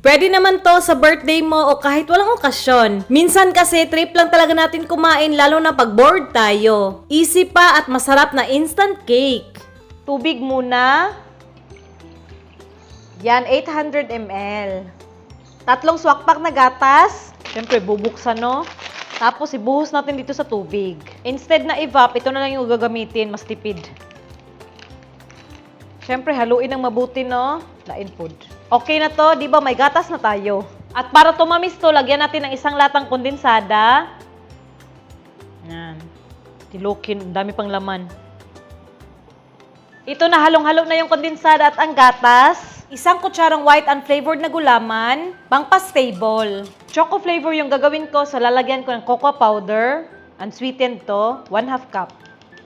Pwede naman to sa birthday mo o kahit walang okasyon. Minsan kasi trip lang talaga natin kumain lalo na pag bored tayo. Easy pa at masarap na instant cake. Tubig muna. Yan, 800 ml. Tatlong swakpak na gatas. Siyempre, bubuksan, no? Tapos, ibuhos natin dito sa tubig. Instead na evap, ito na lang yung gagamitin. Mas tipid. Siyempre, haluin ng mabuti, no? Lain food. Okay na to, di ba? May gatas na tayo. At para tumamis to, lagyan natin ng isang latang kondensada. Yan. Tilukin, dami pang laman. Ito na, halong-halo na yung kondensada at ang gatas. Isang kutsarang white unflavored na gulaman. Pang-pastable. Choco flavor yung gagawin ko, so lalagyan ko ng cocoa powder. Unsweetened to, 1/2 cup.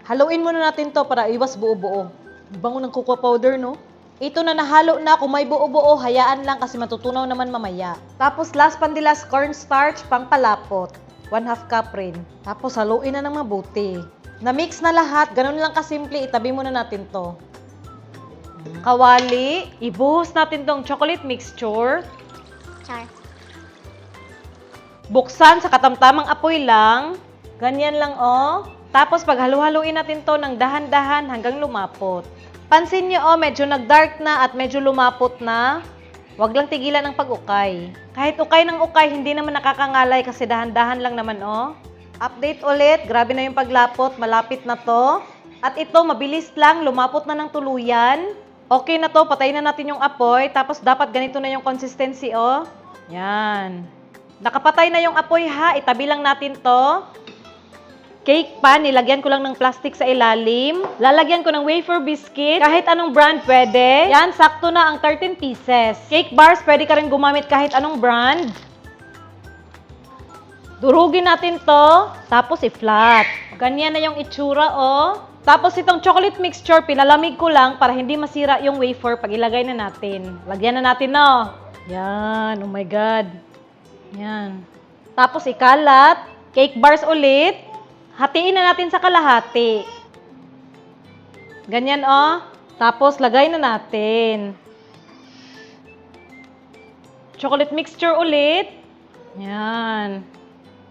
Haluin muna natin to para iwas buo-buo. Bango ng cocoa powder, no? Ito na nahalo na. Kung may buo-buo, hayaan lang kasi matutunaw naman mamaya. Tapos last pandilas, cornstarch, pang palapot. 1/2 cup rin. Tapos haluin na ng mabuti. Na-mix na lahat. Ganun lang kasimple. Itabi muna natin to. Kawali. Ibuhos natin tong chocolate mixture. Char. Buksan sa katamtamang apoy lang. Ganyan lang, oh. Tapos pag halu-haluin natin to ng dahan-dahan hanggang lumapot. Pansin niyo, oh, medyo nag-dark na at medyo lumapot na. Huwag lang tigilan ng pag-ukay. Kahit ukay ng ukay, hindi naman nakakangalay kasi dahan-dahan lang naman, oh. Update ulit. Grabe na yung paglapot. Malapit na to. At ito, mabilis lang. Lumapot na ng tuluyan. Okay na to. Patayin na natin yung apoy. Tapos dapat ganito na yung consistency, oh. Yan. Nakapatay na yung apoy, ha. Itabi lang natin to. Cake pan, nilagyan ko lang ng plastic sa ilalim. Lalagyan ko ng wafer biscuit. Kahit anong brand pwede. Yan, sakto na ang 13 pieces. Cake bars, pwede ka rin gumamit kahit anong brand. Durugin natin to. Tapos i-flat. Ganyan na yung itsura, oh. Tapos itong chocolate mixture, pinalamig ko lang para hindi masira yung wafer pag ilagay na natin. Lagyan na natin, no. Yan, oh my God. Yan. Tapos ikalat. Cake bars ulit. Hatiin na natin sa kalahati. Ganyan, oh. Tapos, lagay na natin. Chocolate mixture ulit. Yan.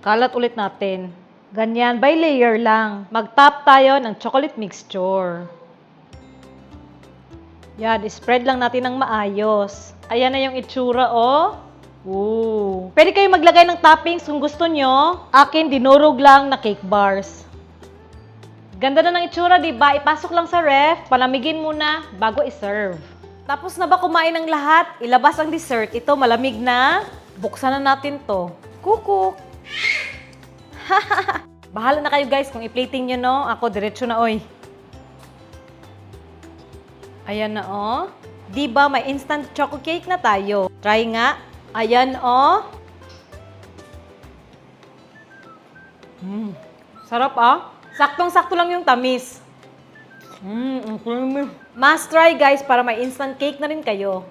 Kalat ulit natin. Ganyan, by layer lang. Mag-top tayo ng chocolate mixture. Yan, spread lang natin ng maayos. Ayan na yung itsura, oh. Ooh. Pwede kayo maglagay ng toppings kung gusto nyo. Akin, dinurog lang na cake bars. Ganda na ng itsura, diba? Ipasok lang sa ref, palamigin muna bago iserve. Tapos na ba kumain ng lahat? Ilabas ang dessert. Ito, malamig na. Buksan na natin to. Kukuk! Bahala na kayo guys kung i-plating nyo, no? Ako, diretso na, oy. Ayan na, oh. Diba, may instant choco cake na tayo. Try nga. Ayan, oh. Sarap, ah. Saktong-sakto lang yung tamis. Creamy. Must try, guys, para may instant cake na rin kayo.